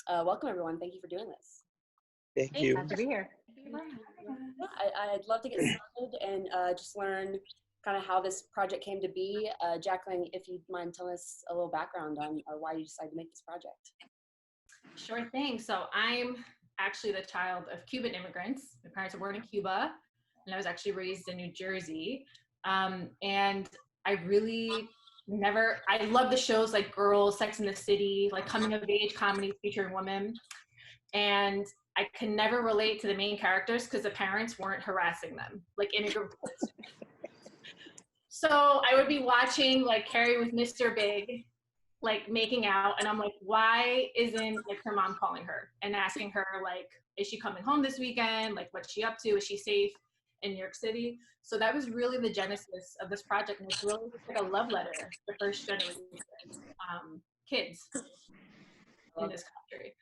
welcome everyone. Thank you for doing this. Thank you. Glad to be here. I'd love to get started and just learn kind of how this project came to be. Jacqueline, if you'd mind telling us a little background on why you decided to make this project. Sure thing. So I'm actually the child of Cuban immigrants. My parents were born in Cuba, and I was actually raised in New Jersey. And I really I love the shows like Girls, Sex and the City, like coming of age comedies featuring women. And I can never relate to the main characters because the parents weren't harassing them, like immigrant kids. So I would be watching like Carrie with Mr. Big, like making out, and I'm like, why isn't like her mom calling her and asking her like, is she coming home this weekend? Like, what's she up to? Is she safe in New York City? So that was really the genesis of this project, and it's really like a love letter to the first generation kids in this country.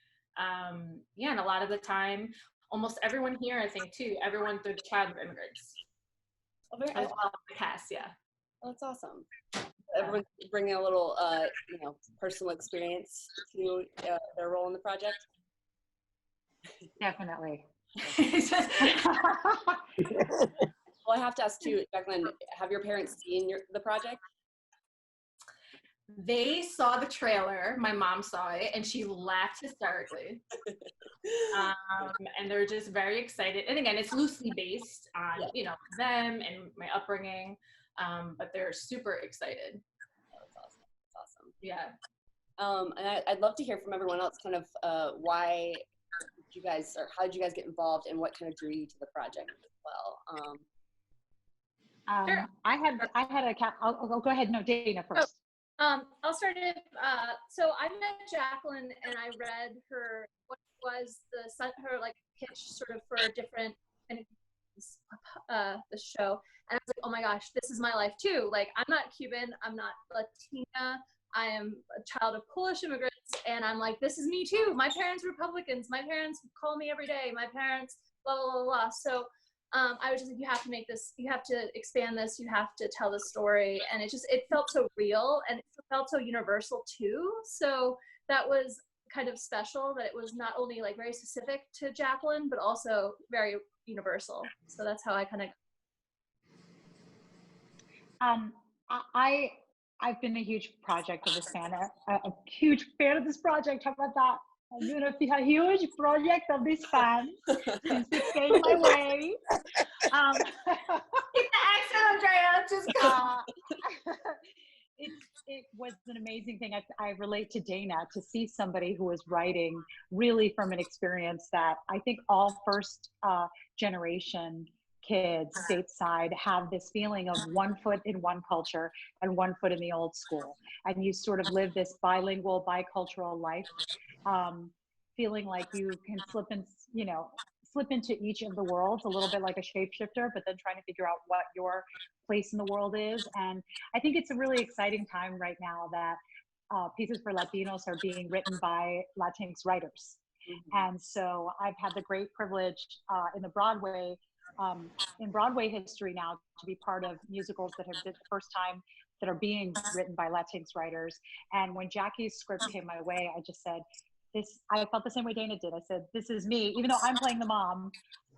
Yeah, and a lot of the time, almost everyone here, I think too, everyone they're the child of immigrants. As well as the cast, yeah. Oh, that's awesome. Everyone's bringing a little, personal experience to their role in the project. Definitely. Well, I have to ask too, Jacqueline, have your parents seen the project? They saw the trailer. My mom saw it, and she laughed hysterically. And they're just very excited. And again, it's loosely based on, them and my upbringing. But they're super excited. That's awesome. That's awesome. Yeah. And I'd love to hear from everyone else kind of why did you guys, or how did you guys get involved, and what kind of drew you to the project as well? Sure. I'll go ahead. No, Dana first. I'll start it. So I met Jacqueline and I read what was her like pitch sort of for a different the show, and I was like, oh my gosh, this is my life too. Like, I'm not Cuban, I'm not Latina, I am a child of Polish immigrants, and I'm like, this is me too. My parents are Republicans, my parents call me every day, my parents blah blah blah blah. So I was just like, you have to make this, you have to expand this, you have to tell the story. And it felt so real, and it felt so universal too. So that was kind of special, that it was not only like very specific to Jacqueline, but also very universal. So that's how I kind of. I've been a huge project of this fan, a huge fan of this project. How about that? I'm doing a huge project of this fan since it came my way. Get the accent, Andrea. Just go. It was an amazing thing. I relate to Dana, to see somebody who is writing really from an experience that I think all first generation kids stateside have this feeling of one foot in one culture and one foot in the old school. And you sort of live this bilingual, bicultural life, feeling like you can slip into each of the worlds a little bit like a shapeshifter, but then trying to figure out what your place in the world is. And I think it's a really exciting time right now that pieces for Latinos are being written by Latinx writers. Mm-hmm. And so I've had the great privilege in Broadway history now to be part of musicals that have been the first time that are being written by Latinx writers. And when Jackie's script came my way, I just said, I felt the same way Dana did. I said, this is me. Even though I'm playing the mom,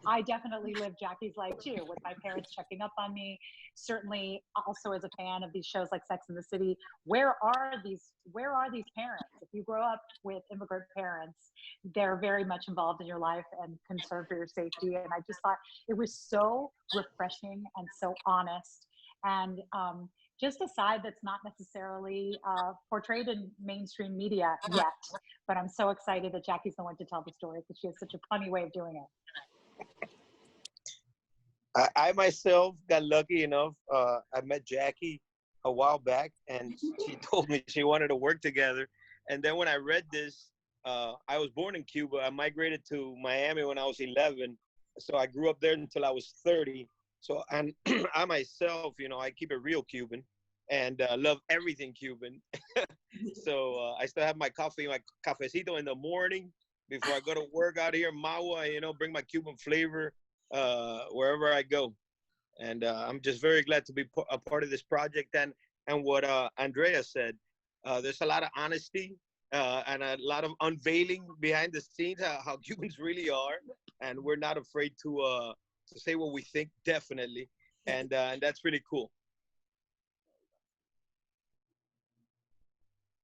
I definitely live Jackie's life too, with my parents checking up on me. Certainly also as a fan of these shows like Sex and the City, where are these parents? If you grow up with immigrant parents, they're very much involved in your life and concerned for your safety. And I just thought it was so refreshing and so honest. And just a side that's not necessarily portrayed in mainstream media yet, but I'm so excited that Jackie's the one to tell the story because she has such a funny way of doing it. I myself got lucky enough. I met Jackie a while back, and she told me she wanted to work together. And then when I read this, I was born in Cuba. I migrated to Miami when I was 11. So I grew up there until I was 30. So and I myself, I keep it real Cuban and love everything Cuban. So I still have my coffee, my cafecito in the morning before I go to work out here in Maua, bring my Cuban flavor wherever I go. And I'm just very glad to be a part of this project. And what Andrea said, there's a lot of honesty and a lot of unveiling behind the scenes how Cubans really are, and we're not afraid to say what we think, definitely, and that's really cool.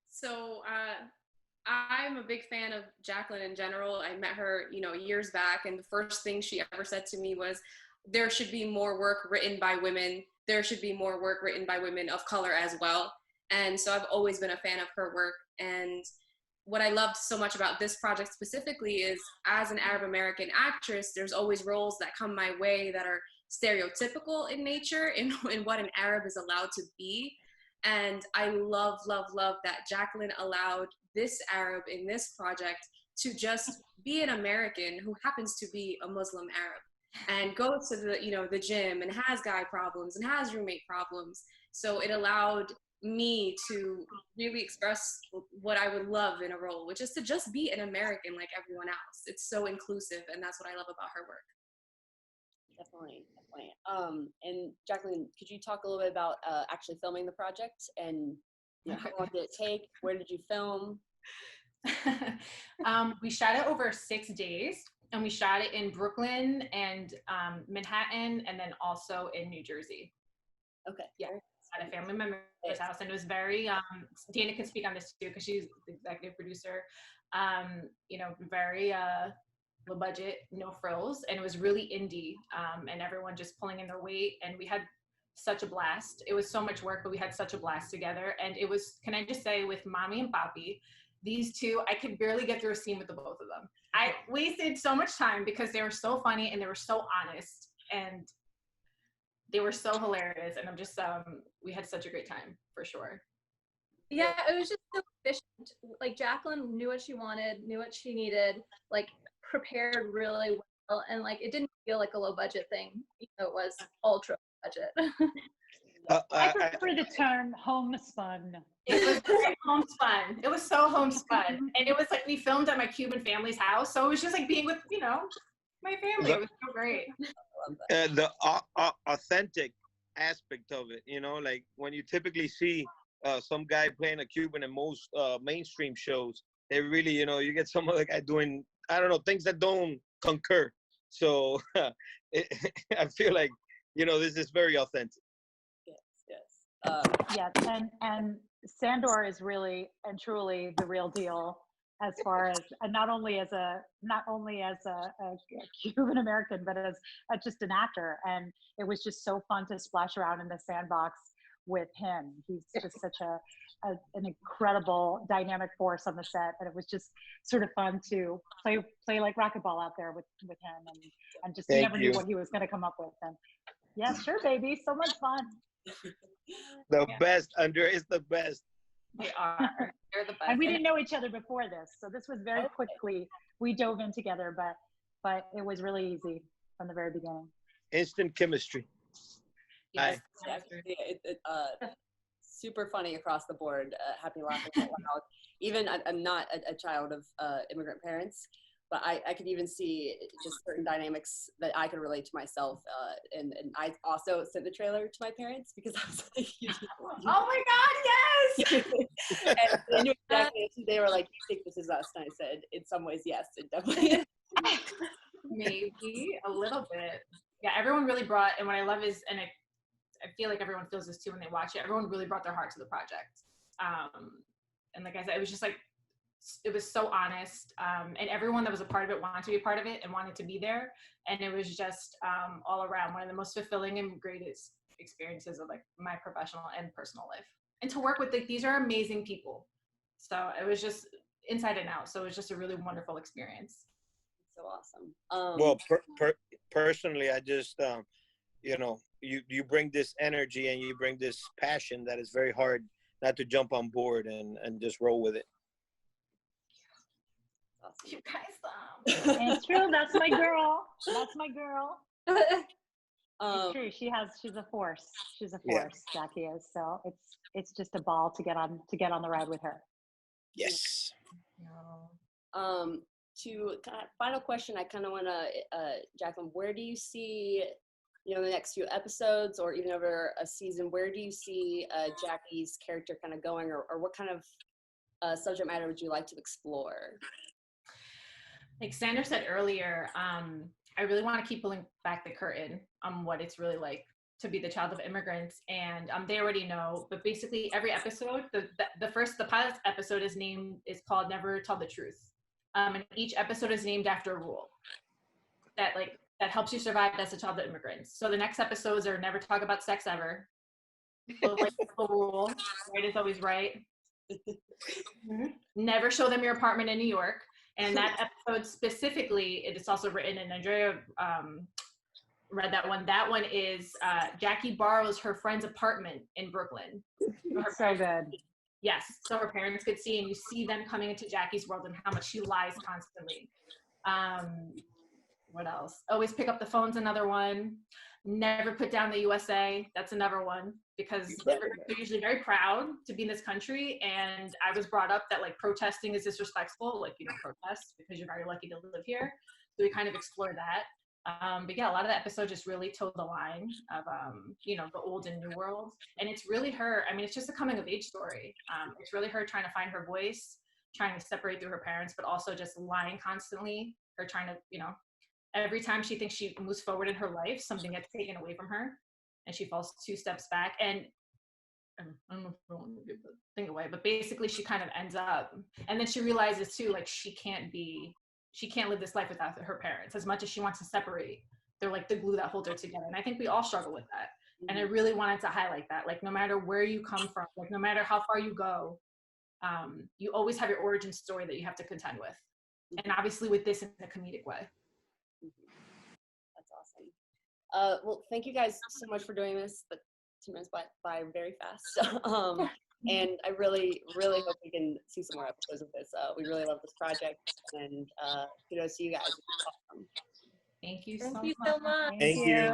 So I'm a big fan of Jacqueline in general. I met her, years back, and the first thing she ever said to me was, there should be more work written by women. There should be more work written by women of color as well. And so I've always been a fan of her work. And what I loved so much about this project specifically is, as an Arab American actress, there's always roles that come my way that are stereotypical in nature in what an Arab is allowed to be. And I love, love, love that Jacqueline allowed this Arab in this project to just be an American who happens to be a Muslim Arab and goes to the gym and has guy problems and has roommate problems. So it allowed me to really express what I would love in a role, which is to just be an American like everyone else. It's so inclusive, and that's what I love about her work. Definitely. And Jacqueline, could you talk a little bit about actually filming the project, and how long did it take? Where did you film? We shot it over 6 days, and we shot it in Brooklyn and Manhattan, and then also in New Jersey. Okay. Yeah, at a family member's house, and it was very. Dana can speak on this too because she's the executive producer. Very low budget, no frills, and it was really indie, and everyone just pulling in their weight, and we had such a blast. It was so much work, but we had such a blast together, and it was, can I just say, with Mommy and Papi, these two, I could barely get through a scene with the both of them. I wasted so much time because they were so funny and they were so honest and they were so hilarious, and I'm just we had such a great time, for sure. Yeah, it was just so efficient. Like, Jacqueline knew what she wanted, knew what she needed, like prepared really well, and like it didn't feel like a low budget thing. It was ultra budget. I prefer the term homespun. It was very homespun. It was so homespun, and it was like we filmed at my Cuban family's house, so it was just like being with my family. It was so great. The authentic aspect of it, like when you typically see some guy playing a Cuban in most mainstream shows, they really, you get some other guy doing, I don't know, things that don't concur. So I feel like, this is very authentic. Yes, and Sandor is really and truly the real deal, as far as not only as a Cuban American, but as just an actor. And it was just so fun to splash around in the sandbox with him. He's just such an incredible dynamic force on the set, and it was just sort of fun to play like racquetball out there with him, and just never knew what he was going to come up with. And yeah, sure, baby, so much fun. The best, Andrea is the best. They are. They're the best. And we didn't know each other before this, so this was very quickly. We dove in together, but it was really easy from the very beginning. Instant chemistry. Yes, super funny across the board. Happy laughing out loud. Even I'm not a child of immigrant parents, but I could even see just certain dynamics that I could relate to myself. And I also sent the trailer to my parents because I was like, oh my God, yes! And they knew exactly. They were like, "You think this is us?" And I said, "In some ways, yes, it definitely is." Maybe a little bit. Yeah, everyone really brought, and what I love is, and I feel like everyone feels this too when they watch it, everyone really brought their heart to the project. And like I said, it was just like, it was so honest, and everyone that was a part of it wanted to be a part of it and wanted to be there, and it was just all around one of the most fulfilling and greatest experiences of like my professional and personal life. And to work with, like, these are amazing people, so it was just inside and out, so it was just a really wonderful experience. So awesome. Well, personally, I just you bring this energy and you bring this passion that is very hard not to jump on board and just roll with it. You guys, It's true. That's my girl. That's my girl. It's true. She's a force. She's a force. Yeah. Jackie is. So it's just a ball to get on the ride with her. Yes. To final question, I kind of want to, Jacqueline, where do you see, the next few episodes or even over a season, where do you see Jackie's character kind of going, or what kind of subject matter would you like to explore? Like Sandra said earlier, I really want to keep pulling back the curtain on what it's really like to be the child of immigrants. And they already know, but basically every episode, the pilot episode is called Never Tell the Truth. And each episode is named after a rule that helps you survive as a child of immigrants. So the next episodes are never talk about sex ever. So, like, the rule, right is always right. Never show them your apartment in New York. And that episode specifically, it is also written in Nigeria. Read that one. That one is Jackie borrows her friend's apartment in Brooklyn. So good. Yes, so her parents could see, and you see them coming into Jackie's world and how much she lies constantly. What else? Always pick up the phone's another one. Never put down the USA. That's another one, because they're usually very proud to be in this country. And I was brought up that like protesting is disrespectful. Like, you don't protest because you're very lucky to live here. So we kind of explore that. But yeah, a lot of the episodes just really toe the line of, you know, the old and new world. And it's really her, I mean, it's just a coming of age story. It's really her trying to find her voice, trying to separate through her parents, but also just lying constantly. Her trying to, you know, every time she thinks she moves forward in her life, something gets taken away from her and she falls 2 steps back. And I don't know if I want to give the thing away, but basically she kind of ends up, and then she realizes too, like she can't live this life without her parents. As much as she wants to separate, they're like the glue that holds her together. And I think we all struggle with that. And I really wanted to highlight that, like no matter where you come from, like no matter how far you go, you always have your origin story that you have to contend with. And obviously with this in a comedic way. That's awesome. Well, thank you guys so much for doing this. The 2 minutes went by very fast. And I really, really hope we can see some more episodes of this. We really love this project, and kudos to you guys. It's awesome. Thank you Thank so you much. so much. Thank you.